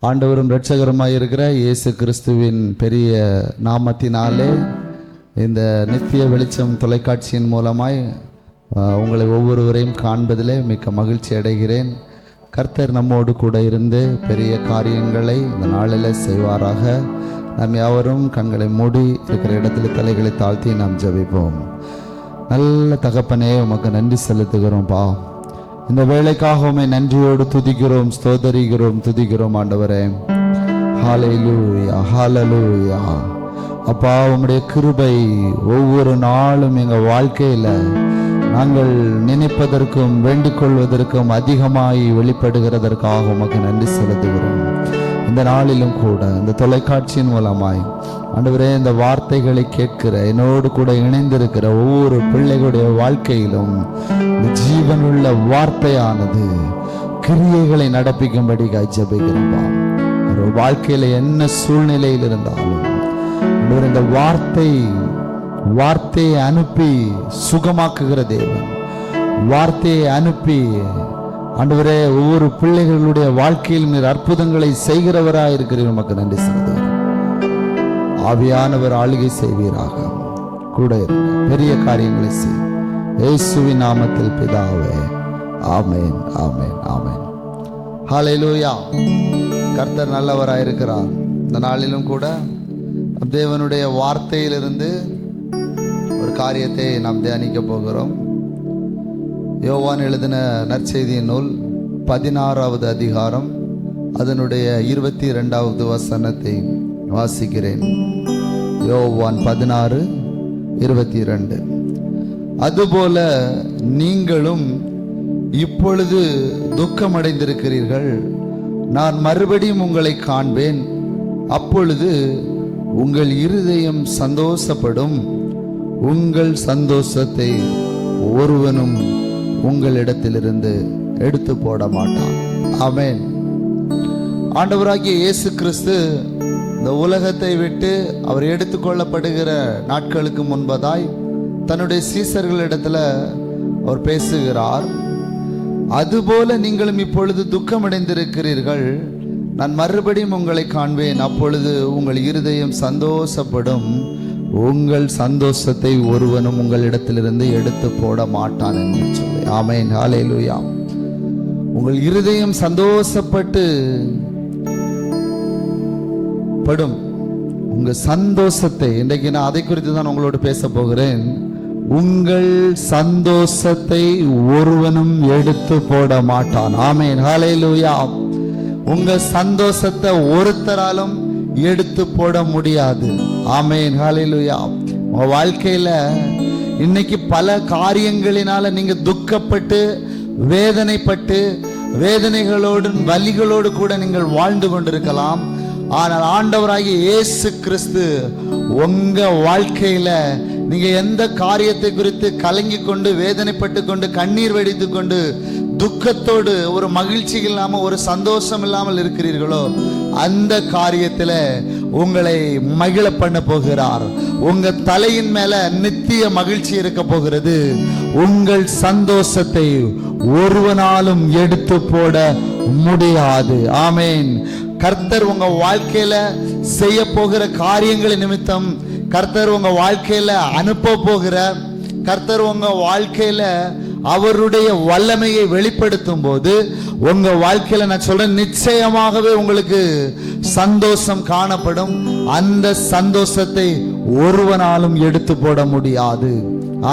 ஆண்டவரும் இரட்சகருமாய் இருக்கிற இயேசு கிறிஸ்துவின் பெரிய நாமத்தினாலே இந்த நித்திய வெளிச்சம் தொலைக்காட்சியின் மூலமாய் உங்களை ஒவ்வொருவரையும் காண்பதிலே மிக்க மகிழ்ச்சி அடைகிறேன். கர்த்தர் நம்மோடு கூட இருந்து பெரிய காரியங்களை இந்த நாளில் செய்வாராக. நாம் யாவரும் கண்களை மூடி இருக்கிற இடத்துல தலைகளை தாழ்த்தி நாம் ஜெபிப்போம். நல்ல தகப்பனே, உமக்கு நன்றி செலுத்துகிறோம்ப்பா. இந்த வேளைக்காக உம்மை நன்றியோடு துதிக்கிறோம், ஸ்தோத்தரிக்கிறோம், துதிக்கிறோம் ஆண்டவரே. ஹல்லேலூயா, ஹல்லேலூயா. அப்பா, உம்முடைய கிருபை ஒவ்வொரு நாளும் எங்கள் வாழ்க்கையில் நாங்கள் நினைப்பதற்கும் வேண்டிக் கொள்வதற்கும் அதிகமாய் வெளிப்படுகிறதற்காக உமக்கு நன்றி செலுத்துகிறோம். இந்த நாளிலும் கூட இந்த தொலைக்காட்சியின் மூலமாய் ஆண்டவரே, இந்த வார்த்தைகளை கேட்கிற என்னோடு கூட இணைந்திருக்கிற ஒவ்வொரு பிள்ளைகளுடைய வாழ்க்கையிலும் இந்த ஜீவனுள்ள வார்த்தையானது கிரியைகளை நடப்பிக்கும்படி ஜெபிக்கிறோம். ஒரு வாழ்க்கையில என்ன சூழ்நிலையில் இருந்தாலும் இந்த வார்த்தையை அனுப்பி சுகமாக்குகிற தேவன், வார்த்தையை அனுப்பி ஆண்டவரே ஒவ்வொரு பிள்ளைகளுடைய வாழ்க்கையில் நீர் அற்புதங்களை செய்கிறவராக இருக்கிறீர். உமக்கு நன்றி செலுத்துகிறேன். ஆவியானவர் ஆளுகை செய்வீராக, கூட பெரிய காரியங்களை செய். இயேசுவின் நாமத்தில் பிதாவே, ஆமென், ஆமென், ஆமென். ஹல்லேலூயா. கர்த்தர் நல்லவராயிருக்கிறார். இந்த நாளிலும் கூட தேவனுடைய வார்த்தையிலிருந்து ஒரு காரியத்தை நாம் தியானிக்க போகிறோம். யோவான் எழுதின நற்செய்தியின் நூல் 16வது அதிகாரம் அதனுடைய 22வது வசனத்தை வாசிக்கிறேன். யோவான் 16:22. அதுபோல நீங்களும் இப்பொழுது துக்கமடைந்திருக்கிறீர்கள். நான் மறுபடியும் உங்களை காண்பேன், அப்பொழுது உங்கள் இருதயம் சந்தோஷப்படும். உங்கள் சந்தோஷத்தை ஒருவனும் உங்களிடத்திலிருந்து எடுத்து போட மாட்டான். ஆமென். ஆண்டவராகிய இயேசு கிறிஸ்து இந்த உலகத்தை விட்டு அவர் எடுத்துக்கொள்ளப்படுகிற நாட்களுக்கு முன்பதாய் தன்னுடைய சீசர்களிடத்துல அவர் பேசுகிறார். அதுபோல நீங்களும் இப்பொழுது துக்கமடைந்திருக்கிறீர்கள். நான் மறுபடியும் உங்களை காண்பேன், அப்பொழுது உங்கள் இருதயம் சந்தோஷப்படும். உங்கள் சந்தோஷத்தை ஒருவனும் உங்களிடத்திலிருந்து எடுத்து போட மாட்டான் என்று சொல்லி. ஆமென், ஹல்லேலூயா. உங்கள் இருதயம் சந்தோஷப்பட்டு படும். உங்க சந்தோஷத்தை, இன்றைக்கு நான் அதை குறித்து தான் உங்களோடு பேச போகிறேன். உங்கள் சந்தோஷத்தை ஒருவனும் எடுத்து போட மாட்டான். ஆமென், ஹல்லேலூயா. உங்க சந்தோஷத்தை ஒருத்தராலும் எடுத்து போட முடியாது. ஆமென், ஹல்லேலூயா. உங்க வாழ்க்கையில இன்னைக்கு பல காரியங்களினால நீங்க துக்கப்பட்டு வேதனைப்பட்டு வேதனைகளோடு வலிகளோடு கூட நீங்கள் வாழ்ந்து கொண்டிருக்கலாம். ஆனால் ஆண்டவராகிய இயேசு கிறிஸ்து உங்க வாழ்க்கையில நீங்க எந்த காரியத்தை குறித்து கலங்கி கொண்டு வேதனைப்பட்டு கொண்டு கண்ணீர் வடித்து கொண்டு துக்கத்தோடு ஒரு மகிழ்ச்சி இல்லாம ஒரு சந்தோஷம் இல்லாமல் இருக்கிறீர்களோ, அந்த காரியத்துல உங்களை மகிழ பண்ண போகிறார். உங்க தலையின் மேல நித்திய மகிழ்ச்சி இருக்க போகிறது. உங்கள் சந்தோஷத்தை ஒருவனாலும் எடுத்து போட முடியாது. ஆமென். கர்த்தர் உங்க வாழ்க்கையில செய்ய போகிற காரியங்கள் நிமித்தம், கர்த்தர் உங்க வாழ்க்கையில அனுப்ப போகிற, கர்த்தர் உங்க வாழ்க்கையில அவருடைய வல்லமையை வெளிப்படுத்தும் போது உங்க வாழ்க்கையில நான் சொல்றேன், நிச்சயமாகவே உங்களுக்கு சந்தோஷம் காணப்படும். அந்த சந்தோஷத்தை ஒருவனாலும் எடுத்து போட முடியாது.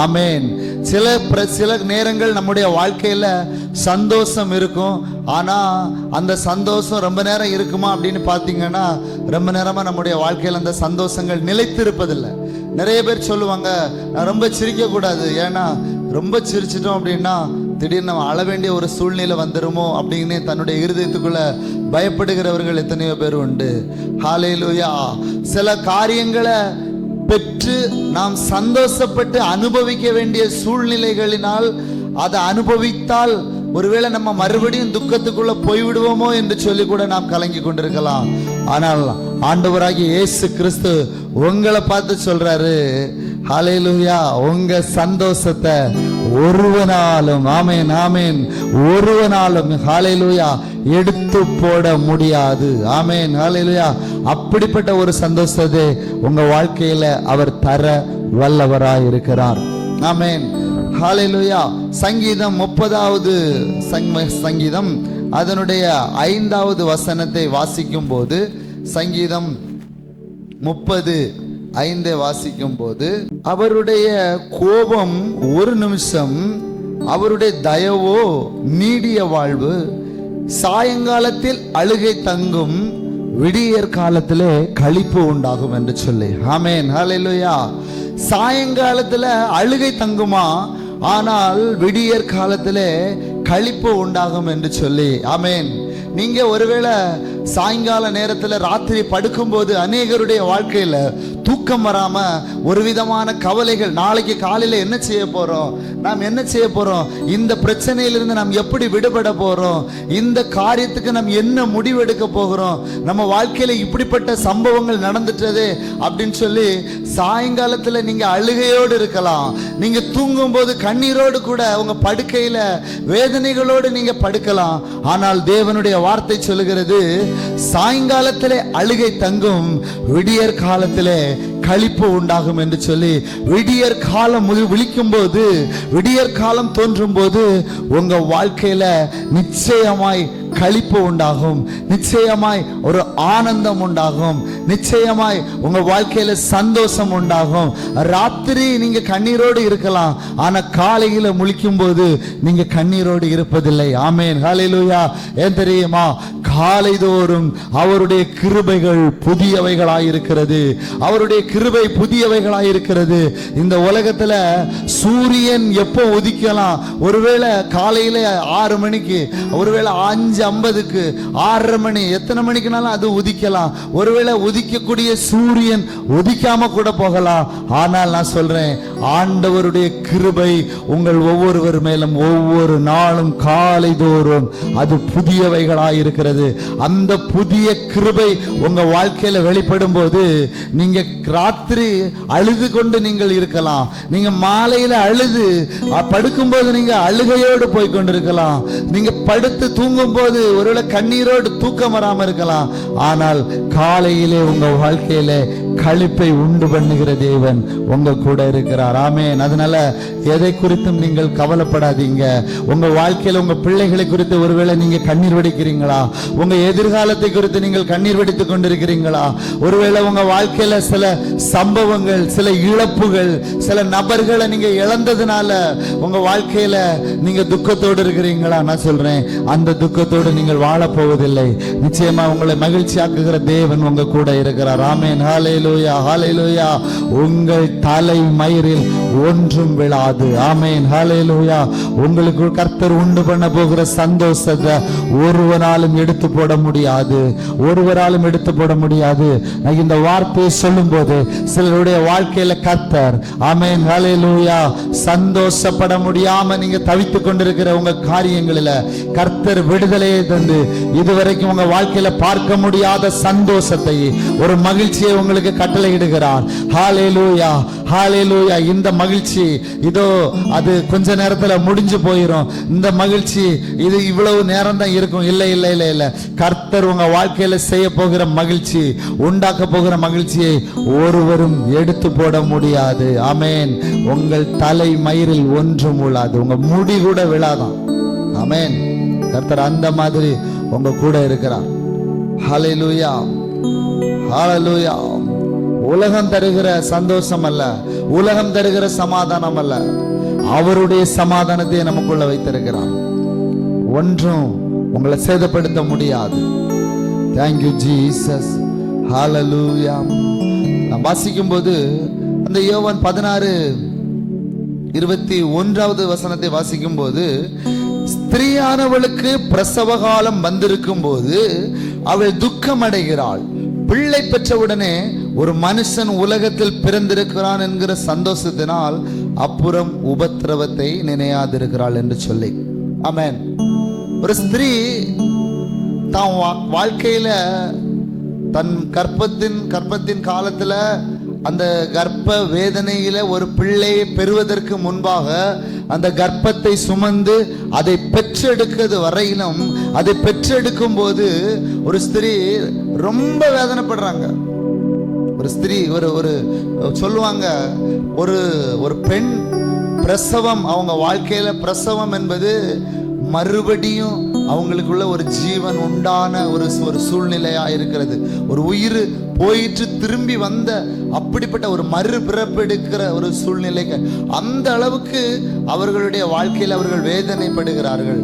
ஆமென். சில நேரங்கள் நம்முடைய வாழ்க்கையில சந்தோஷம் இருக்கும். ஆனா அந்த சந்தோஷம் ரொம்ப நேரம் இருக்குமா அப்படின்னு பாத்தீங்கன்னா, ரொம்ப நேரமா நம்முடைய வாழ்க்கையில அந்த சந்தோஷங்கள் நிலைத்திருப்பதில்லை. நிறைய பேர் சொல்லுவாங்க, நான் ரொம்ப சிரிக்க கூடாது, ஏன்னா ரொம்ப சிரிச்சிட்டோம் அப்படின்னா திடீர்னு நம்ம அழ வேண்டிய ஒரு சூழ்நிலை வந்துருமோ அப்படின்னு தன்னுடைய இருதயத்துக்குள்ள பயப்படுகிறவர்கள் எத்தனையோ பேர் உண்டு. ஹல்லேலூயா. சில காரியங்களை பெற்று நாம் சந்தோஷப்பட்டு அனுபவிக்க வேண்டிய சூழ்நிலைகளினால் அதை அனுபவித்தால் ஒருவேளை நம்ம மறுபடியும் துக்கத்துக்குள்ள போய்விடுவோமோ என்று சொல்லி கூட நாம் கலங்கி கொண்டிருக்கலாம். ஆனால் ஆண்டவராகிய இயேசு கிறிஸ்து உங்களை பார்த்து சொல்றாரு, ஹல்லேலூயா, உங்க சந்தோஷத்தை ஒருவனாலும், ஆமேன் ஆமேன், ஒருவனாலும் ஹல்லேலூயா எடுத்து போட முடியாது. ஆமேன் ஹல்லேலூயா. அப்படிப்பட்ட ஒரு சந்தோஷத்தை உங்க வாழ்க்கையில அவர் தர வல்லவராய் இருக்கிறார். ஆமேன் ஹல்லேலூயா. சங்கீதம் 30வது சங்கீதம் அதனுடைய 5வது வசனத்தை வாசிக்கும் போது, சங்கீதம் 30:5 வாசிக்கும் போது, அவருடைய கோபம் ஒரு நிமிஷம், அவருடைய தயவோ நீடிய வாழ்வு, சாயங்காலத்தில் அழுகை தங்கும், விடியற் காலத்திலே களிப்பு உண்டாகும் என்று சொல்லி. ஆமேன் ஹல்லேலூயா. சாயங்காலத்துல அழுகை தங்குமா, ஆனால் விடியற் காலத்திலே களிப்பு உண்டாகும் என்று சொல்லி. ஆமேன். நீங்க ஒருவேளை சாயங்கால நேரத்துல ராத்திரி படுக்கும்போது அநேகருடைய வாழ்க்கையில தூக்கம் வராம ஒரு விதமான கவலைகள், நாளைக்கு காலையில என்ன செய்ய போறோம், நாம் என்ன செய்ய போறோம், இந்த பிரச்சனையிலிருந்து நாம் எப்படி விடுபட போறோம், இந்த காரியத்துக்கு நாம் என்ன முடிவெடுக்க போகிறோம், நம்ம வாழ்க்கையில இப்படிப்பட்ட சம்பவங்கள் நடந்துட்டது அப்படின்னு சொல்லி சாயங்காலத்துல நீங்க அழுகையோடு இருக்கலாம். நீங்க தூங்கும் போது கண்ணீரோடு கூட உங்க படுக்கையில வேதனைகளோடு நீங்க படுக்கலாம். ஆனால் தேவனுடைய வார்த்தை சொல்லுகிறது, சாயங்காலத்திலே அழுகை தங்கும், விடியற் காலத்திலே களிப்பு உண்டாகும் என்று சொல்லி. விடியற் காலம் விழிக்கும் போது, விடியற் காலம் தோன்றும் போது உங்க வாழ்க்கையில நிச்சயமாய் களிப்பு உண்டாகும், நிச்சயமாய் ஒரு ஆனந்தம் உண்டாகும், நிச்சயமாய் உங்க வாழ்க்கையில சந்தோஷம் உண்டாகும். ராத்திரி நீங்க கண்ணீரோடு இருக்கலாம், ஆனா காலையில முழிக்கும் போது நீங்க கண்ணீரோடு இருப்பதில்லை. ஆமேன் ஹல்லேலூயா. ஏன் தெரியுமா? காலைதோறும் அவருடைய கிருபைகள் புதியவைகளாயிருக்கிறது, அவருடைய கிருபை புதியவைகளாயிருக்கிறது. இந்த உலகத்துல சூரியன் எப்போ உதிக்கலாம், ஒருவேளை காலையில 6 மணிக்கு, ஒருவேளை 5:50க்கு, 6:30 மணி, எத்தனை மணிக்குனாலும் அது உதிக்கலாம். ஒருவேளை உதிக்கக்கூடிய சூரியன் உதிக்காம கூட போகலாம். ஆனால் நான் சொல்றேன், ஆண்டவருடைய கிருபை உங்கள் ஒவ்வொருவர் மேலும் ஒவ்வொரு நாளும் காலைதோறும் அது புதியவைகளாயிருக்கிறது. அந்த புதிய கிருபை உங்க வாழ்க்கையில வெளிப்படும் போது நீங்க ராத்திரி அழுது கொண்டு நீங்கள் இருக்கலாம், நீங்க மாலையில அழுது படுக்கும்போது நீங்க அழுகையோடு போய் கொண்டிருக்கலாம், நீங்க படுத்து தூங்கும் போது ஒருவேளை கண்ணீரோடு தூக்கம் வராம இருக்கலாம். ஆனால் காலையிலே உங்க வாழ்க்கையில களிப்பை உண்டு பண்ணுகிற தேவன் உங்க கூட இருக்கிறார். ஆமேன். அதனால எதை குறித்தும் நீங்கள் கவலைப்படாதீங்க. உங்க வாழ்க்கையில உங்க பிள்ளைகளை குறித்து ஒருவேளை நீங்க கண்ணீர் வடிக்கிறீங்களா, உங்க எதிர்காலத்தை குறித்து நீங்கள் கண்ணீர் வடித்துக் கொண்டிருக்கிறீங்களா, ஒருவேளை உங்க வாழ்க்கையில சில சம்பவங்கள், சில இழப்புகள், சில நபர்களை நீங்க இழந்ததுனால உங்க வாழ்க்கையில நீங்க துக்கத்தோடு இருக்கிறீங்களா? நான் சொல்றேன், அந்த துக்கத்தோடு நீங்கள் வாழ போவதில்லை. நிச்சயமா உங்களை மகிழ்ச்சியாக்குகிற தேவன் உங்க கூட இருக்கிறார். ஆமேன் ஹல்லேலூயா ஹல்லேலூயா. உங்கள் தலை மயிரில் ஒன்றும் விழாது. ஆமேன் ஹல்லேலூயா. உங்களுக்கு கர்த்தர் உண்டு பண்ண போகிற சந்தோஷத்தை ஒருவராலும் எடுத்து போட முடியாது, ஒருவராலும் எடுத்து போட முடியாது. இந்த வார்த்தையை சொல்லும் போது சிலருடைய வாழ்க்கையில கர்த்தர், ஆமேன் ஹல்லேலூயா, சந்தோஷப்பட முடியாம நீங்க தவித்துக் கொண்டிருக்கிற உங்க காரியங்களில கர்த்தர் விடுதலையை தந்து இதுவரைக்கும் உங்க வாழ்க்கையில பார்க்க முடியாத சந்தோஷத்தை, ஒரு மகிழ்ச்சியை உங்களுக்கு கட்டளையிடுகிறார். ஹல்லேலூயா ஹல்லேலூயா. இந்த மகிழ்ச்சி இதோ அது கொஞ்ச நேரத்துல முடிஞ்சு போயிடும். இந்த மகிழ்ச்சி இது இவ்வளவு நேரம் தான் இருக்கும். இல்லை இல்லை இல்லை இல்லை. கர்த்தர் உங்க வாழ்க்கையில செய்ய போகிற மகிழ்ச்சி, உண்டாக்க போகிற மகிழ்ச்சியை ஒருவரும் எடுத்து போட முடியாது. ஆமேன். உங்கள் தலை மயிரில் ஒன்றும் விழாது, உங்க முடி கூட விழாதான். ஆமேன். கர்த்தர் அந்த மாதிரி உங்க கூட இருக்கிறார். ஹல்லேலூயா ஹல்லேலூயா. உலகம் தருகிற சந்தோஷம் அல்ல, உலகம் தருகிற சமாதானம் அல்ல, அவருடைய சமாதானத்தை நமக்குள்ள வைத்திருக்கிறார். ஒன்றும் உங்களை சேதப்படுத்த முடியாது. Thank you Jesus. ஹல்லேலூயா. நான் வாசிக்கும் போது அந்த யோவான் 16:21 வசனத்தை வாசிக்கும் போது, ஸ்திரீயானவளுக்கு பிரசவ காலம் வந்திருக்கும் போது அவள் துக்கம் அடைகிறாள், பிள்ளை பெற்றவுடனே ஒரு மனுஷன் உலகத்தில் பிறந்திருக்கிறான் என்கிற சந்தோஷத்தினால் அப்புறம் உபத்திரவத்தை நினையாதிருக்கிறாள் என்று சொல்லி. ஆமென். ஒரு ஸ்திரீ தான் வாழ்க்கையில தன் கர்ப்பத்தின் காலத்துல அந்த கர்ப்ப வேதனையில ஒரு பிள்ளையை பெறுவதற்கு முன்பாக அந்த கர்ப்பத்தை சுமந்து அதை பெற்றெடுக்கிறது வரையிலும், அதை பெற்றெடுக்கும் போது ஒரு ஸ்திரீ ரொம்ப வேதனைப்படுறாங்க. ஒரு ஸ்திரீ ஒரு சொல்லுவாங்க, ஒரு பெண் பிரசவம், அவங்க வாழ்க்கையில பிரசவம் என்பது மறுபடியும் அவங்களுக்குள்ள ஒரு ஜீவன் உண்டான ஒரு சூழ்நிலையா இருக்கிறது. ஒரு உயிர் போயிட்டு திரும்பி வந்த அப்படிப்பட்ட ஒரு மறுபிறப்பெடுக்கிற ஒரு சூழ்நிலைக்கு அந்த அளவுக்கு அவர்களுடைய வாழ்க்கையில் அவர்கள் வேதனைப்படுகிறார்கள்.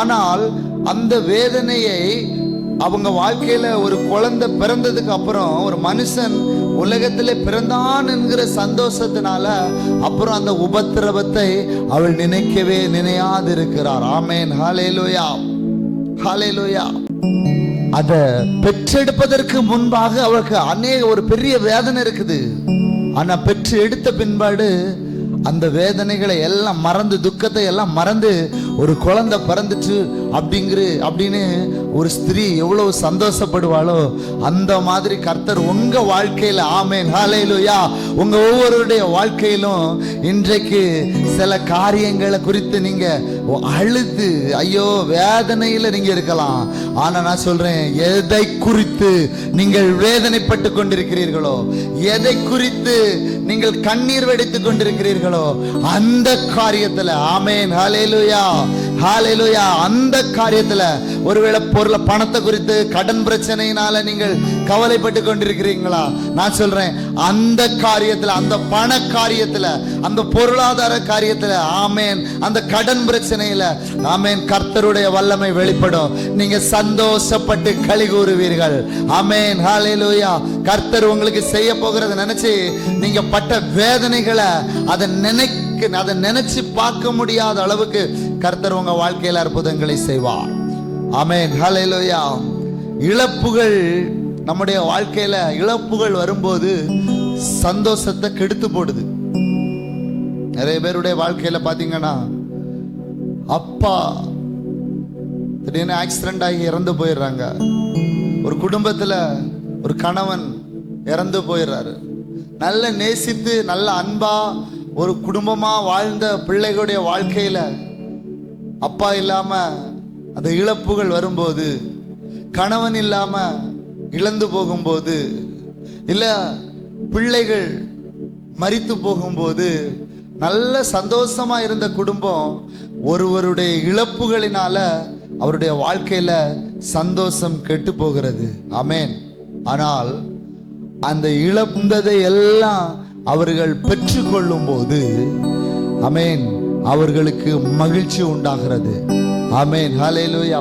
ஆனால் அந்த வேதனையை அவங்க வாழ்க்கையில ஒரு குழந்தை பிறந்ததுக்கு அப்புறம், ஒரு மனுஷன் உலகத்திலே பிறந்தான் என்கிற சந்தோஷத்தினால அப்புறம் அந்த உபத்திரவத்தை அவள் நினையாது இருக்கிறார். ஆமேன், ஹல்லேலூயா, ஹல்லேலூயா. அத பெற்றெடுப்பதற்கு முன்பாக அவளுக்கு ஒரு பெரிய வேதனை இருக்குது. ஆனா பெற்று எடுத்த பின்பாடு அந்த வேதனைகளை எல்லாம் மறந்து, துக்கத்தை எல்லாம் மறந்து ஒரு குழந்தை பிறந்துச்சு அப்படின்னு ஒரு ஸ்திரீ எவ்வளவு சந்தோஷப்படுவாளோ அந்த மாதிரி கர்த்தர் உங்க வாழ்க்கையில, ஆமென், ஹல்லேலூயா, உங்க ஒவ்வொருடைய வாழ்க்கையிலும் இன்றைக்கு சில காரியங்களை குறித்து நீங்க அழுது ஐயோ வேதனையில நீங்க இருக்கலாம். ஆனா நான் சொல்றேன், எதை குறித்து நீங்கள் வேதனைப்பட்டு கொண்டிருக்கிறீர்களோ, எதை குறித்து நீங்கள் கண்ணீர் வெடித்துக் கொண்டிருக்கிறீர்களோ அந்த காரியத்துல, ஆமென், ஹல்லேலூயா, ஹல்லேலூயா, அந்த காரியத்துல ஒருவேளை பணத்தை குறித்து கடன் பிரச்சனையினால நீங்கள் கவலைப்பட்டு கொண்டிருக்கிறீங்களா? நான் சொல்றேன், அந்த காரியத்துல, அந்த பண காரியத்துல, அந்த பொருளாதார காரியத்துல, ஆமென், அந்த கடன் பிரச்சனையில, ஆமென், கர்த்தருடைய வல்லமை வெளிப்படும். நீங்க சந்தோஷப்பட்டு களி கூறுவீர்கள். ஆமென், ஹல்லேலூயா. கர்த்தர் உங்களுக்கு செய்ய போகிறத நினைச்சு நீங்க பட்ட வேதனைகளை அதை நினைச்சு பார்க்க முடியாத அளவுக்கு கர்த்தர் உங்க வாழ்க்கையில அற்புதங்களை செய்வார். ஆமென், ஹல்லேலூயா. இழப்புகள், நம்முடைய வாழ்க்கையில இழப்புகள் வரும்போது சந்தோஷத்தை கெடுத்து போடுது. நிறைய பேருடைய வாழ்க்கையில பாத்தீங்கன்னா, அப்பா திடீர்னு ஆக்சிடென்ட் ஆகி இறந்து போயிடுறாங்க. ஒரு குடும்பத்துல ஒரு கணவன் இறந்து போயிடுறாரு. நல்ல நேசித்து நல்ல அன்பா ஒரு குடும்பமா வாழ்ந்த பிள்ளைகளுடைய வாழ்க்கையில அப்பா இல்லாம அந்த இழப்புகள் வரும்போது, கணவன் இல்லாம இழந்து போகும்போது, இல்ல பிள்ளைகள் மரித்து போகும்போது, நல்ல சந்தோஷமா இருந்த குடும்பம் ஒருவருடைய இழப்புகளினால அவருடைய வாழ்க்கையில சந்தோஷம் கெட்டு போகிறது. ஆமென். ஆனால் அந்த இழந்ததை எல்லாம் அவர்கள் பெற்றுக்கொள்ளும் போது, ஆமென், அவர்களுக்கு மகிழ்ச்சி உண்டாகிறது. ஆமென், ஹல்லேலூயா.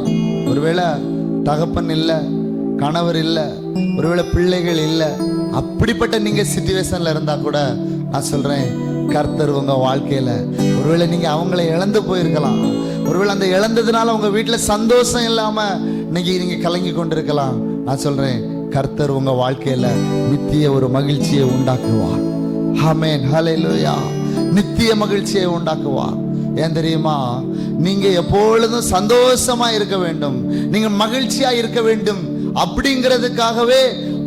ஒருவேளை தகப்பன் இல்லை, கணவர் இல்லை, ஒருவேளை பிள்ளைகள் இல்லை, அப்படிப்பட்ட நீங்க சிச்சுவேஷன்ல இருந்தா கூட நான் சொல்றேன், கர்த்தர் உங்க வாழ்க்கையில, ஒருவேளை நீங்க அவங்களை இழந்து போயிருக்கலாம், ஒருவேளை அந்த இழந்ததுனால உங்க வீட்டுல சந்தோஷம் இல்லாம நீங்க கலங்கி கொண்டிருக்கலாம். நான் சொல்றேன், கர்த்தர் உங்க வாழ்க்கையில நித்திய ஒரு மகிழ்ச்சியை உண்டாக்குவார். ஆமென், ஹல்லேலூயா. நித்திய மகிழ்ச்சியை உண்டாக்குவார். ஏன் தெரியுமா? நீங்க எப்பொழுதும் சந்தோஷமா இருக்க வேண்டும், நீங்க மகிழ்ச்சியா இருக்க வேண்டும் அப்படிங்கிறதுக்காகவே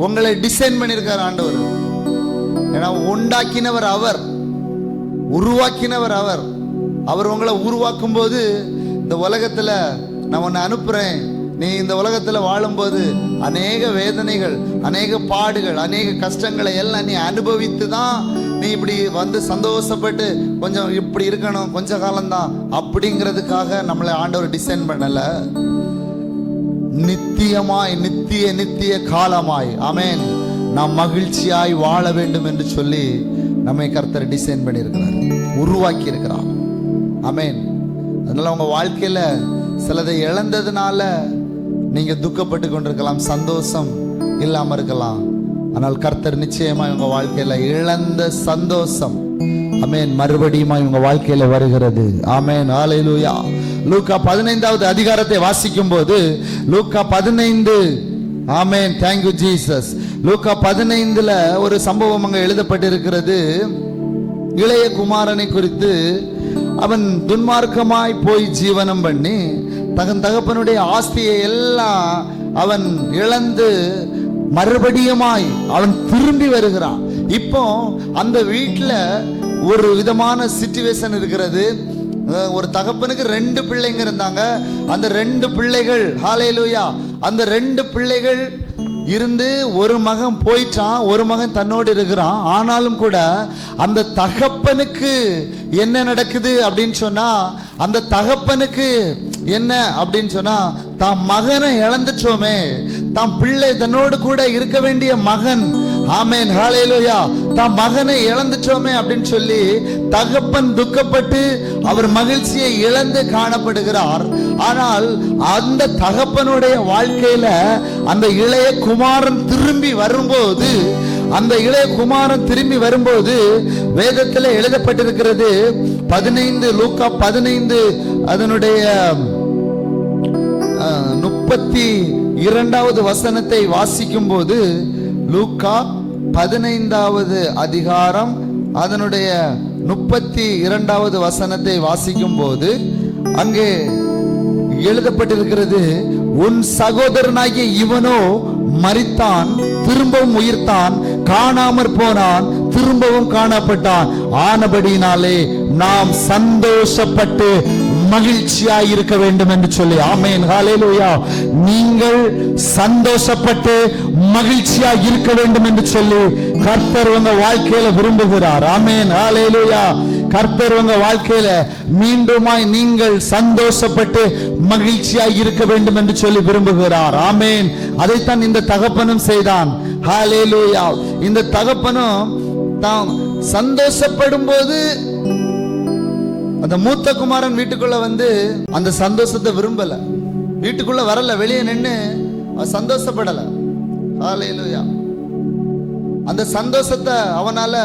உங்களை டிசைன் பண்ணியிருக்கார் ஆண்டவர். ஏன்னா உண்டாக்கினவர் அவர், உருவாக்கினவர் அவர். அவர் உங்களை உருவாக்கும் போது, இந்த உலகத்துல நான் உன்னை அனுப்புறேன், நீ இந்த உலகத்துல வாழும்போது அநேக வேதனைகள், அநேக பாடுகள், அநேக கஷ்டங்களை எல்லாம் நீ அனுபவித்து தான் நீ இப்படி வந்து சந்தோஷப்பட்டு கொஞ்சம் இப்படி இருக்கணும், கொஞ்ச காலம்தான் அப்படிங்கிறதுக்காக நம்மளை ஆண்டவர் டிசைன் பண்ணல. நித்தியமாய், நித்திய காலமாய், ஆமென், நாம் மகிழ்ச்சியாய் வாழ வேண்டும் என்று சொல்லி நம்மை கர்த்தர் டிசைன் பண்ணியிருக்கிறார், உருவாக்கி இருக்கிறார். ஆமென். அதனால உங்க வாழ்க்கையில சிலதை இழந்ததுனால நீங்க துக்கப்பட்டு கொண்டிருக்கலாம், சந்தோஷம் இல்லாம இருக்கலாம். ஆனால் கர்த்தர் நிச்சயமா உங்க வாழ்க்கையில இழந்த சந்தோஷம், ஆமென், மறுபடியும் உங்க வாழ்க்கையில வருகிறது. ஆமென், ஹல்லேலூயா. லூக்கா 15வது அதிகாரத்தை வாசிக்கும் போது, லூக்கா 15, ஆமென், thank you ஜீசஸ். லூக்கா 15ல ஒரு சம்பவம் அங்க எழுதப்பட்டிருக்கிறது. இளைய குமாரனை குறித்து, அவன் துன்மார்க்கமாய் போய் ஜீவனம் பண்ணி தன் தகப்பனுடைய ஆஸ்தியை எல்லாம் அவன் இழந்து மறுபடியுமாய் அவன் திரும்பி வருகிறான். இப்போ அந்த வீட்டுல ஒரு விதமான சிச்சுவேஷன் இருக்கிறது. ஒரு தகப்பனுக்கு 2 பிள்ளைங்க இருந்தாங்க. அந்த 2 பிள்ளைகள், ஹல்லேலூயா, அந்த 2 பிள்ளைகள் இருந்து ஒரு மகன் போயிட்டான், ஒரு மகன் தன்னோடு இருக்கிறான். ஆனாலும் கூட அந்த தகப்பனுக்கு என்ன நடக்குது அப்படின்னு சொன்னா, அந்த தகப்பனுக்கு என்ன அப்படின்னு சொன்னா, தான் மகனை இழந்துட்டோமே, தான் பிள்ளை தன்னோடு கூட இருக்க வேண்டிய மகன், ஆமென் ஹல்லேலூயா, தான் மகனை இழந்துட்டோமே அப்படின்னு சொல்லி தகப்பன் துக்கப்பட்டு அவர் மகிழ்ச்சியை இழந்து காணப்படுகிறார். ஆனால் அந்த தகப்பனுடைய வாழ்க்கையில அந்த இளைய குமாரன் திரும்பி வரும்போது, அந்த இளைய குமாரன் திரும்பி வரும்போது வேதத்தில் எழுதப்பட்டிருக்கிறது 15 லூக்கா 15 அதனுடைய 32வது வசனத்தை வாசிக்கும் போது, லூக்கா 15வது அதிகாரம் அதனுடைய 32வது வசனத்தை வாசிக்கும் போது அங்கே எழுதப்பட்டிருக்கிறது, உன் சகோதரனாகிய இவனோ மரித்தான், திரும்பவும் உயிர்த்தான், காணாமற் போனான், திரும்பவும் காணப்பட்டான். ஆனபடினாலே நாம் சந்தோஷப்பட்டு மகிழ்ச்சியாய் இருக்க வேண்டும் என்று சொல்லி, ஆமென் ஹல்லேலூயா, நீங்கள் சந்தோஷப்பட்டு மகிழ்ச்சியாய் இருக்க வேண்டும் என்று சொல்லி கர்த்தர் உங்க வாழ்க்கையில விரும்புகிறார். ஆமென் ஹல்லேலூயா. கர்த்தர் உங்க வாழ்க்கையில மீண்டுமாய் நீங்கள் சந்தோஷப்பட்டு மகிழ்ச்சியாய் இருக்க வேண்டும் என்று சொல்லி விரும்புகிறார். ஆமென். அதைத்தான் இந்த தகப்பனும் செய்தான். ஹல்லேலூயா. இந்த தகப்பனும் தான் சந்தோஷப்படும் போது அந்த மூத்த குமாரன் வீட்டுக்குள்ள வந்து அந்த சந்தோஷத்தை விரும்பல, வீட்டுக்குள்ள வரல, வெளியே நின்று சந்தோஷப்படல. ஹல்லேலூயா. அந்த சந்தோஷத்தை அவனால,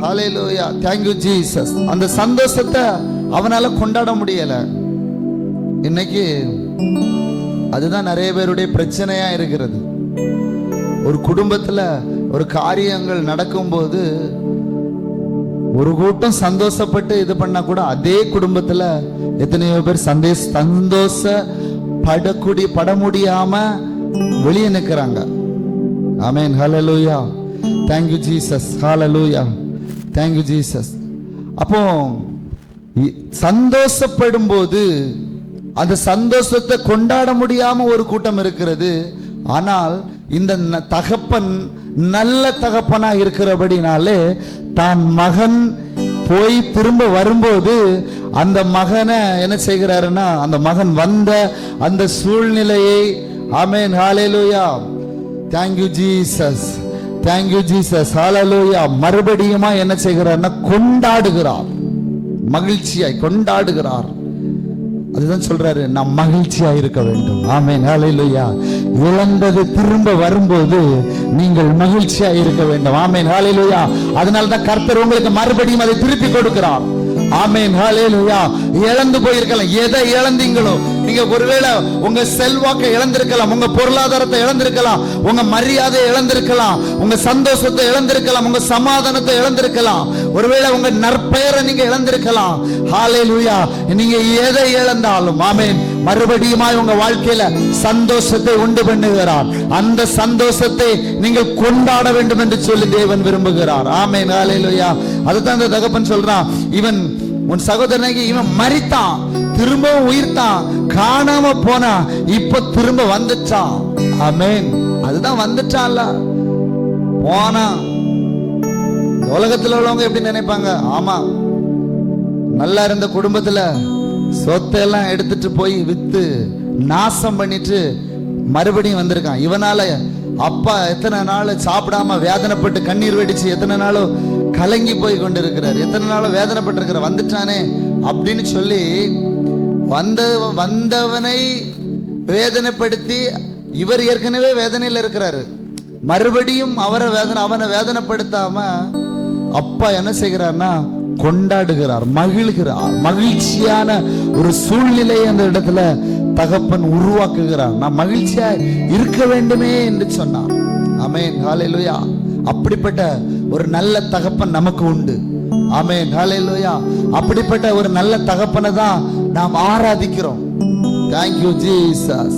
ஹல்லேலூயா, thank you Jesus, அந்த சந்தோஷத்தை அவனால கொண்டாட முடியல. இன்னைக்கு அதுதான் நிறைய பேருடைய பிரச்சனையா இருக்கிறது. ஒரு குடும்பத்துல ஒரு காரியங்கள் நடக்கும்போது ஒரு கூட்டம் சந்தோஷப்பட்டு இது பண்ணா கூட அதே குடும்பத்துல எத்தனையோ பேர் பட முடியாம வெளியே நிற்கிறாங்க. ஆமென் ஹல்லேலூயா, thank you Jesus, hallelujah, thank you Jesus. அப்போ சந்தோஷப்படும் போது அந்த சந்தோஷத்தை கொண்டாட முடியாம ஒரு கூட்டம் இருக்கிறது. ஆனால் இந்த தகப்பன் நல்ல தகப்பனா இருக்கிறபடினாலே தான் மகன் போய் திரும்ப வரும்போது அந்த மகனை என்ன செய்கிறாருன்னா, அந்த மகன் வந்த அந்த சூழ்நிலையை, ஆமென் ஹல்லேலூயா, thank you Jesus, thank you Jesus, ஹல்லேலூயா, மறுபடியுமா என்ன செய்கிறார்னா கொண்டாடுகிறார், மகிழ்ச்சியாய் கொண்டாடுகிறார். அதுதான் சொல்றாரு, நாம் மகிழ்ச்சியா இருக்க வேண்டும். ஆமென் ஹல்லேலூயா. இழந்தது திரும்ப வரும்போது நீங்கள் மகிழ்ச்சியா இருக்க வேண்டும். ஆமென் ஹல்லேலூயா. அதனால தான் கர்த்தர் உங்களுக்கு மறுபடியும் அதை திருப்பி கொடுக்கிறார். ஆமென் ஹல்லேலூயா. இழந்து போயிருக்கலாம், எதை இழந்தீங்களோ, நீங்க ஒருவேளை உங்க செல்வாக்கை இழந்திருக்கலாம், உங்க பொருளாதாரத்தை இழந்திருக்கலாம், உங்க மரியாதை இழந்திருக்கலாம், உங்க சந்தோஷத்தை இழந்திருக்கலாம், உங்க சமாதானத்தை இழந்திருக்கலாம், ஒருவேளை உங்க நற்பெயரை நீங்க இழந்திருக்கலாம். ஹல்லேலூயா. நீங்க எதை இழந்தாலும், ஆமென், மறுபடியுமாய் உங்க வாழ்க்கையில சந்தோஷத்தை உண்டு பண்ணுகிறார். அந்த சந்தோஷத்தை நீங்கள் கொண்டாட வேண்டும் என்று சொல்லி தேவன் விரும்புகிறார். ஆமென் ஹல்லேலூயா. அதுதான் இந்த தகப்பன் சொல்றான், இவன் உன் சகோதரனாகி இவன் மரித்தான், திரும்பவும் உயிர்த்தான், காணாம போனா, இப்ப திரும்ப வந்துட்டான். ஆமென். அதுதான் வந்துட்டான்ல, போனா. உலகத்துல உள்ளவங்க எப்படி நினைப்பாங்க, ஆமா நல்லா இருந்த குடும்பத்துல சொத்தை எல்லாம் எடுத்துட்டு போய் வித்து நாசம் பண்ணிட்டு மறுபடியும் வந்திருக்கான். இவனால அப்பா எத்தனை நாள் சாப்பிடாம வேதனைப்பட்டு கண்ணீர் வெடிச்சு எத்தனை நாளும் கலங்கி போய் கொண்டு இருக்கிறார், எத்தனை நாளும் வேதனைப்பட்டு இருக்கிற, வந்துட்டானே அப்படின்னு சொல்லி வந்தவனை வேதனைப்படுத்தி, இவர் ஏற்கனவே வேதனையில் இருக்கிறாரு, மறுபடியும் அவனை வேதனைப்படுத்தாம அப்பா என்ன செய்கிறார்னா கொண்டாடுகிறார், மகிழ்கிறார். மகிழ்ச்சியான ஒரு சூழ்நிலையை அந்த இடத்துல தகப்பன் உருவாக்குகிறார். நான் மகிழ்ச்சியா இருக்க வேண்டுமே என்று சொன்னார். ஆமென் ஹல்லேலூயா. அப்படிப்பட்ட ஒரு நல்ல தகப்பன் நமக்கு உண்டு. ஆமென் ஹல்லேலூயா. அப்படிப்பட்ட ஒரு நல்ல தகப்பனை தான் நாம் ஆராதிக்கிறோம். Thank you Jesus,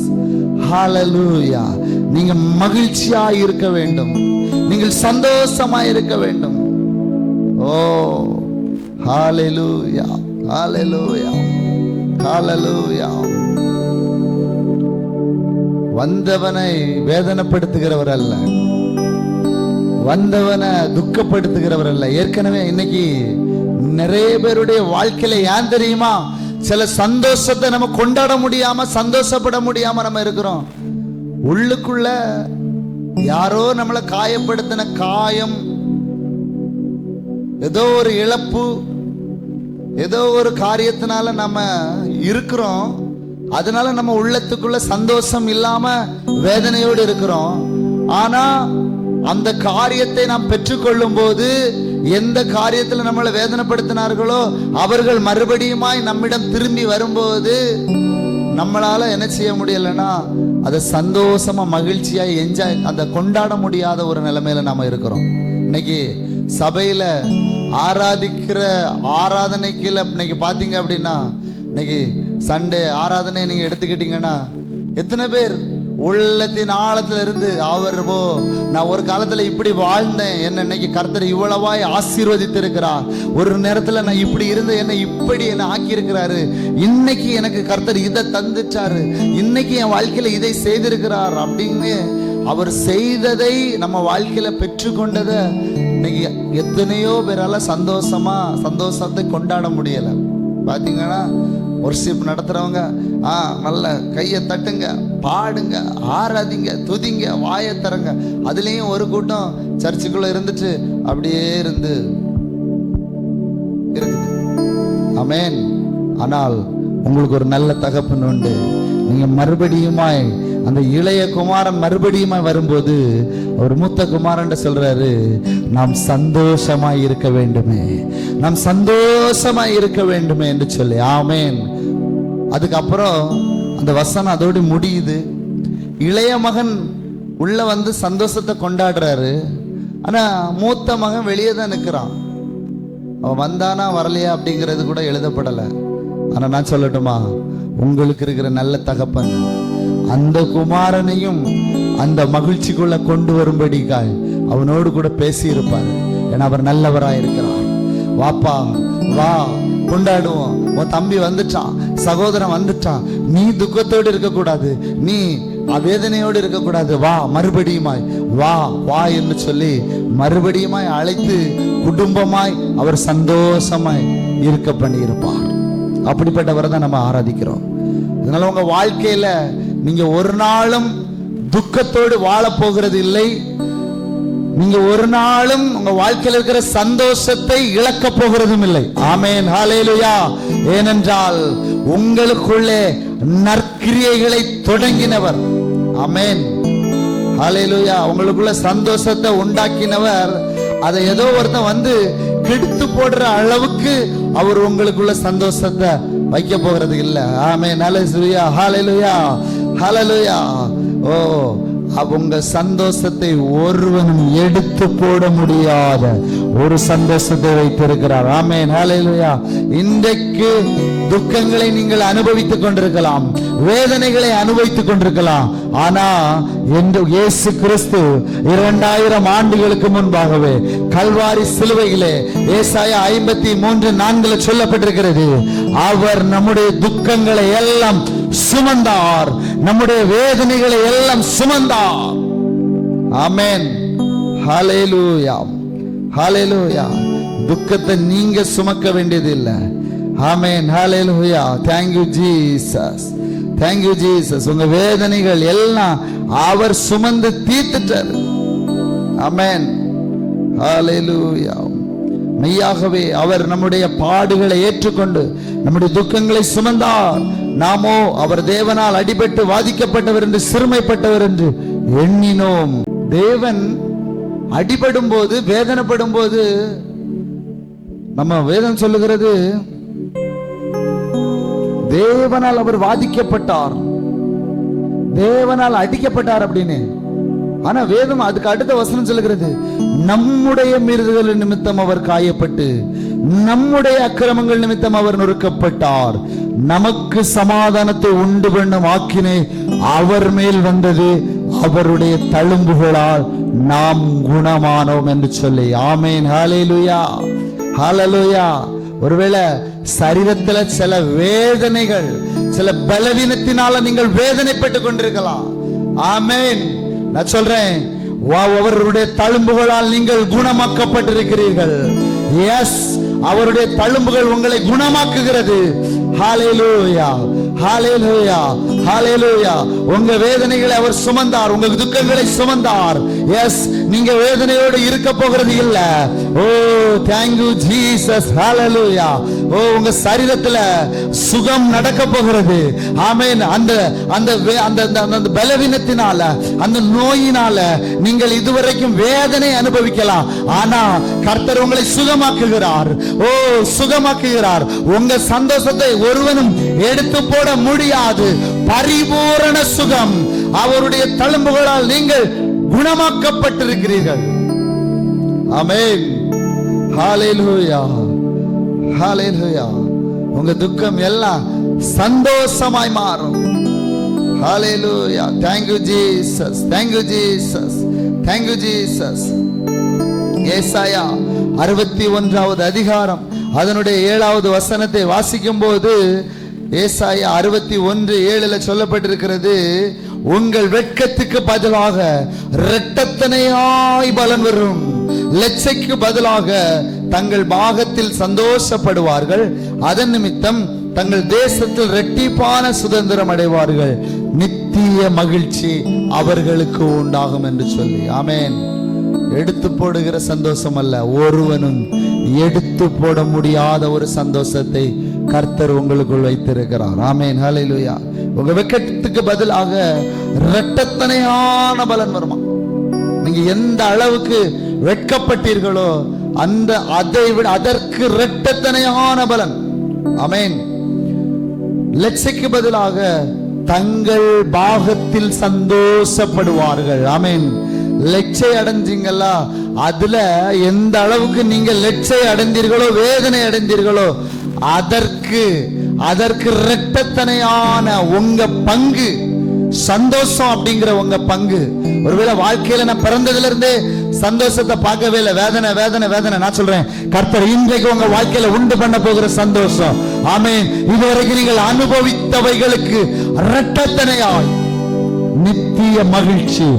ஹல்லேலூயா. நீங்க மகிழ்ச்சியாய் இருக்க வேண்டும், நீங்கள் சந்தோஷமாய் இருக்க வேண்டும். ஓ ஹalleluya, ஹalleluya, ஹalleluya. வந்தவனை வேதனைப்படுத்துகிறவர் அல்ல, வந்தவனை துக்கப்படுத்துகிறவர் அல்ல. ஏற்கனவே இன்னைக்கு நிறைய பேருடைய வாழ்க்கையில ஏன் தெரியுமா, சில சந்தோஷத்தை நம்ம கொண்டாட முடியாம, சந்தோஷப்பட முடியாம நம்ம இருக்கிறோம். உள்ளுக்குள்ள யாரோ நம்மளை காயப்படுத்தின காயம், ஏதோ ஒரு இழப்பு, ஏதோ ஒரு காரியத்தினால நம்ம இருக்கிறோம். அதனால நம்ம உள்ளத்துக்குள்ள சந்தோஷம் இல்லாம வேதனையோடு இருக்கிறோம். ஆனா அந்த காரியத்தை நாம் பெற்றுக்கொள்ளும் போது, எந்த காரியத்தில் நம்மளை வேதனைப்படுத்தினார்களோ அவர்கள் மறுபடியுமாய் நம்மிடம் திரும்பி வரும்போது நம்மளால என்ன செய்ய முடியலன்னா அதை சந்தோஷமா மகிழ்ச்சியா என்ஜாய், அதை கொண்டாட முடியாத ஒரு நிலைமையில நாம இருக்கிறோம். இன்னைக்கு சபையில ஆராதிக்கிற ஆராதனைக்குள்ள இன்னைக்கு பாத்தீங்க அப்படின்னா, இன்னைக்கு சண்டே ஆராதனை நீங்க எடுத்துக்கிட்டீங்கன்னா எத்தனை பேர் உள்ளத்தின் ஆழத்துல இருந்து நான் ஒரு காலத்துல இப்படி வாழ்ந்தேன், என்ன இன்னைக்கு கர்த்தர் இவ்வளவாய் ஆசீர்வதித்து இருக்கிறார், ஒரு நேரத்துல நான் இப்படி இருந்த என்ன இப்படி என்ன ஆக்கி இருக்கிறாரு, இன்னைக்கு எனக்கு கர்த்தர் இதை தந்துட்டாரு, இன்னைக்கு என் வாழ்க்கையில இதை செய்திருக்கிறார் அப்படின்னு அவர் செய்ததை நம்ம வாழ்க்கையில பெற்றுக்கொண்டதை இன்னைக்கு எத்தனையோ பேரால சந்தோஷத்தை கொண்டாட முடியல. பாத்தீங்கன்னா வொர்ஷிப் நடத்துறவங்க நல்ல கையை தட்டுங்க, பாடுங்க, ஆராதிங்க, துதிங்க, வாயை தரங்க. அதுலயும் ஒரு கூட்டம் சர்ச்சுக்குள்ள இருந்துட்டு அப்படியே இருந்து இருக்குது. ஆமென். ஆனால் உங்களுக்கு ஒரு நல்ல தகப்பன் உண்டு. நீங்க மறுபடியுமாய் அந்த இளைய குமாரன் மறுபடியுமாய் வரும்போது அவர் மூத்த குமாரன் சொல்றாரு, நாம் சந்தோஷமாய் இருக்க வேண்டுமே, நாம் சந்தோஷமாய் இருக்க வேண்டுமே என்று சொல்லி. ஆமென். அதுக்கப்புறம் அந்த வசனம் அதோடு முடியுது. இளைய மகன் உள்ள வந்து சந்தோஷத்தை கொண்டாடுறாரு. ஆனா மூத்த மகன் வெளியே தான் நிற்கிறான். அவன் வந்தானா வரலையா அப்படிங்கிறது கூட எழுதப்படலை. ஆனா நான் சொல்லட்டுமா, உங்களுக்கு இருக்கிற நல்ல தகப்பன் அந்த குமாரனையும் அந்த மகிழ்ச்சிக்குள்ள கொண்டு வரும்படிக்காய் அவனோடு கூட பேசி இருப்பார். ஏன்னா அவர் நல்லவராய் இருக்கிறார். வாப்பா வா, கொண்டாடுவோம், உன் தம்பி வந்துட்டான், சகோதரன் வந்துட்டான், நீ துக்கத்தோடு இருக்கக்கூடாது, நீ வேதனையோடு இருக்கக்கூடாது, வா மறுபடியுமாய் வா வா என்று சொல்லி மறுபடியுமாய் அழைத்து குடும்பமாய் அவர் சந்தோஷமாய் இருக்க பண்ணி இருப்பார். அப்படிப்பட்டவரை தான் நம்ம ஆராதிக்கிறோம். அதனால உங்க வாழ்க்கையில நீங்க ஒரு நாளும் துக்கத்தோடு வாழ போகிறது இல்லை. நீங்க ஒரு நாளும் உங்க வாழ்க்கையில் இருக்கிற சந்தோஷத்தை இழக்க போகிறதும் இல்லை. ஆமென், ஹல்லேலூயா. ஏனென்றால் உங்களுக்குள்ளே நற்கிரியைகளை தொடங்கினவர், ஆமென், ஹல்லேலூயா, உங்களுக்குள்ள சந்தோஷத்தை உண்டாக்கினவர் அதை ஏதோ ஒருத்தன் வந்து கெடுத்து போடுற அளவுக்கு அவர் உங்களுக்குள்ள சந்தோஷத்தை வைக்க போகிறது இல்லை. ஆமென், ஹல்லேலூயா, ஹல்லேலூயா, ஹல்லேலூயா. ஓ, உங்க சந்தோஷத்தை ஒருவனும் எடுத்து போட முடியாத ஒரு சந்தோஷத்தை வைத்திருக்கிறார். ஆமென், ஹல்லேலூயா. இன்றைக்கு துக்கங்களை நீங்கள் அனுபவித்துக் கொண்டிருக்கலாம், வேதனைகளை அனுபவித்துக் கொண்டிருக்கலாம். ஆனா என்று இயேசு கிறிஸ்து 2000 ஆண்டுகளுக்கு முன்பாகவே கல்வாரி சிலுவையிலே ஏசாயா 53:4 சொல்லப்பட்டிருக்கிறது, அவர் நம்முடைய துக்கங்களை எல்லாம் சுமந்தார், நம்முடைய வேதனைகளை எல்லாம் சுமந்தார். ஆமென், ஹல்லேலூயா, ஹல்லேலூயா. துக்கத்தை நீங்க சுமக்க வேண்டியது இல்லை. ஆமென், ஹல்லேலூயா. Thank you Jesus, thank you Jesus. உங்க வேதனைகள் எல்லாம் அவர் சுமந்து தீர்த்துட்டார். ஆமென், ஹல்லேலூயா. மெய்யாகவே அவர் நம்முடைய பாடுகளை ஏற்றுக்கொண்டு நம்முடைய துக்கங்களை சுமந்தார். நாமோ அவர் தேவனால் அடிபட்டு வாதிக்கப்பட்டவர் என்று, சிறுமைப்பட்டவர் என்று எண்ணினோம். தேவன் அடிபடும் போது, வேதனைப்படும் போது நம்ம வேதம் சொல்லுகிறது, தேவனால் அவர் வாதிக்கப்பட்டார், தேவனால் அடிக்கப்பட்டார் அப்படின்னு. ஆனா வேதம் அதுக்கு அடுத்த வசனம் சொல்லுகிறது, நம்முடைய மீறுதல் நிமித்தம் அவர் காயப்பட்டு, நம்முடைய அக்கிரமங்கள் நிமித்தம் அவர் நொறுக்கப்பட்டார், நமக்கு சமாதானத்தை உண்டு பண்ணும் ஆக்கினை அவர் மேல் வந்தது, அவருடைய தழும்புகளால் நாம் குணமானோம் என்று சொல்லி. ஆமேன். ஹல்லேலூயா, ஹல்லேலூயா. ஒருவேளை சரீரத்துல சில வேதனைகள், சில பலவீனத்தினால நீங்கள் வேதனைப்பட்டு கொண்டிருக்கலாம். ஆமேன். நான் சொல்றேன், அவருடைய தழும்புகளால் நீங்கள் குணமாக்கப்பட்டிருக்கிறீர்கள். எஸ், அவருடைய தழும்புகள் உங்களை குணமாக்குகிறது. ஹல்லேலூயா, ஹல்லேலூயா, ஹல்லேலூயா. உங்க வேதனைகளை அவர் சுமந்தார், உங்க துக்கங்களை சுமந்தார். எஸ், நீங்க வேதனையோடு இருக்க போகிறது இல்ல. ஓ, thank you Jesus. ஹல்லேலூயா. ஓ, உங்க சரீரத்துல சுகம் நடக்க போகிறது. ஆமென். அந்த அந்த அந்த பலவீனத்தினால, அந்த நோயினால நீங்கள் இதுவரைக்கும் வேதனை அனுபவிக்கலாம். ஆனா கர்த்தர் உங்களை சுகமாக்குகிறார். ஓ, சுகமாக்குகிறார். உங்க சந்தோஷத்தை ஒருவனும் எடுத்து போட முடியாது. பரிபூரண சுகம். அவருடைய தழும்புகளால் நீங்கள் குணமாக்கப்பட்டிருக்கிறீர்கள். ஆமென். ஹல்லேலூயா, ஹல்லேலூயா. உங்க துக்கம் எல்லாம் சந்தோஷமாய் மாறும். ஹல்லேலூயா. thank you Jesus, thank you Jesus, thank you Jesus. ஏசாயா 61வது அதிகாரம் அதனுடைய 7வது வசனத்தை வாசிக்கும் போது, ஏசாயா 61:7 சொல்லப்பட்டிருக்கிறது, உங்கள் வெட்கத்துக்கு பதிலாக இரட்டத்தனையாய் பலன் வரும், லட்சைக்கு பதிலாக தங்கள் பாகத்தில் சந்தோஷப்படுவார்கள், அதன் நிமித்தம் தங்கள் தேசத்தில் இரட்டிப்பான சுதந்திரம் அடைவார்கள், நித்திய மகிழ்ச்சி அவர்களுக்கு உண்டாகும் என்று சொல்லி. ஆமென். எடுத்து போடுகிற சந்தோஷம் அல்ல, ஒருவனும் எடுத்து போட முடியாத ஒரு சந்தோஷத்தை கர்த்தர் உங்களுக்குள் வைத்திருக்கிறார். ஆமென். ஹல்லேலூயா. உங்க வெட்கத்துக்கு பதிலாக இரட்டத்தனையான பலன் வருமா. நீங்க எந்த அளவுக்கு வெட்கப்பட்டீர்களோ அந்த அதை விட அதற்கு இரட்டத்தனையான பலன். ஆமென். லட்சைக்கு பதிலாக தங்கள் பாகத்தில் சந்தோஷப்படுவார்கள். ஆமென். லட்சை அடைஞ்சீங்களா, அதுல எந்த அளவுக்கு நீங்க லட்சை அடைந்தீர்களோ, வேதனை அடைந்தீர்களோ, அதற்கு இரட்டத்தனையான உங்க பங்கு சந்தோஷம் அப்படிங்கிற உங்க பங்கு. ஒருவேளை வாழ்க்கையில நான் பிறந்ததுல இருந்தே சந்தோஷத்தை பார்க்கவே இல்லை, வேதனை வேதனை வேதனை. நான் சொல்றேன், கர்த்தர் இன்றைக்கு உங்க வாழ்க்கையில உண்டு பண்ண போகிற சந்தோஷம். ஆமென். இதுவரைக்கும் நீங்கள் அனுபவித்தவைகளுக்கு இரட்டத்தனையாய் நித்திய மகிழ்ச்சி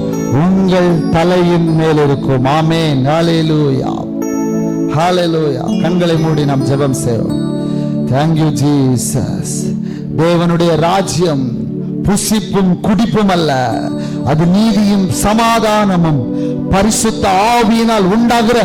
உங்கள் தலையின் மேல் இருக்கும். ஆமென். ஹல்லேலூயா, ஹல்லேலூயா. கண்களை மூடி நாம் ஜெபம் செய்வோம். thank you Jesus. தேவனுடைய ராஜ்யம் புசிப்பும் குடிப்பும் அல்ல, அது நீதியும் சமாதானமும் பரிசுத்த ஆவியினால் உண்டாகிற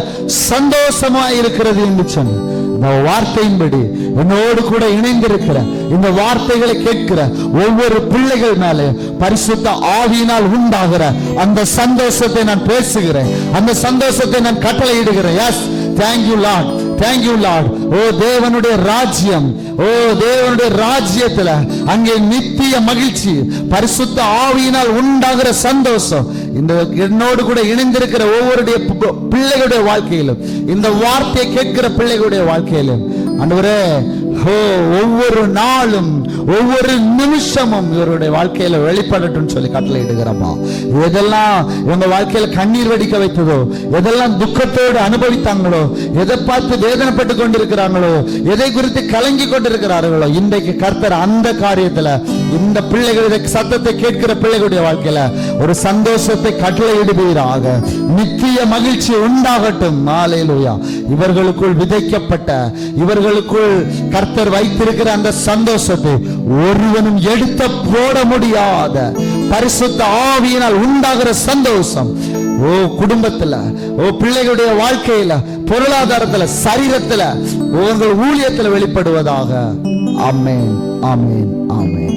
சந்தோஷமாய் இருக்கிறது என்று சொன்ன இந்த வார்த்தையின்படி என்னோடு கூட இணைந்திருக்கிற இந்த வார்த்தைகளை கேட்கிற ஒவ்வொரு பிள்ளைகள் மேலே பரிசுத்த ஆவியினால் உண்டாகிற அந்த சந்தோஷத்தை நான் பேசுகிறேன், அந்த சந்தோஷத்தை நான் கட்டளையிடுகிறேன். Yes, thank you Lord, thank you Lord. ஓ தேவனுடைய ராஜ்யம், ஓ தேவனுடைய ராஜ்யத்துல அங்கே நித்திய மகிழ்ச்சி, பரிசுத்த ஆவியினால் உண்டாகிற சந்தோஷம் இந்த என்னோடு கூட இணைந்திருக்கிற ஒவ்வொருடைய பிள்ளைகளுடைய வாழ்க்கையிலும், இந்த வார்த்தையை கேட்கிற பிள்ளைகளுடைய வாழ்க்கையிலும் ஆண்டவரே, ஒவ்வொரு நாளும் ஒவ்வொரு நிமிஷமும் இவருடைய வாழ்க்கையில வெளிப்படட்டும் சொல்லி கட்டளை இடுகிறப்பா. எதெல்லாம் இவங்க வாழ்க்கையில கண்ணீர் வடிக்க வைத்ததோ, எதெல்லாம் துக்கத்தோடு அனுபவித்தாங்களோ, எதை பார்த்து வேதனைப்பட்டு கொண்டிருக்கிறாங்களோ, எதை குறித்து கலங்கி கொண்டிருக்கிறார்களோ, இன்றைக்கு கர்த்தர் அந்த காரியத்துல இந்த பிள்ளைகளுடைய சத்தத்தை கேட்கிற பிள்ளைகளுடைய வாழ்க்கையில ஒரு சந்தோஷத்தை கட்டளையிடுவீராக. நித்திய மகிழ்ச்சி உண்டாகட்டும். ஹல்லேலூயா. இவர்களுக்குள் விதைக்கப்பட்ட, இவர்களுக்குள் கர்த்தர் வைத்திருக்கிற அந்த சந்தோஷத்தை ஒருவனும் எடுத்து போட முடியாத பரிசுத்த ஆவியினால் உண்டாகிற சந்தோஷம் ஓ குடும்பத்துல, ஓ பிள்ளைகளுடைய வாழ்க்கையில, பொருளாதாரத்துல, சரீரத்துல, உங்கள் ஊழியத்துல வெளிப்படுவதாக. ஆமென், ஆமென், ஆமென்.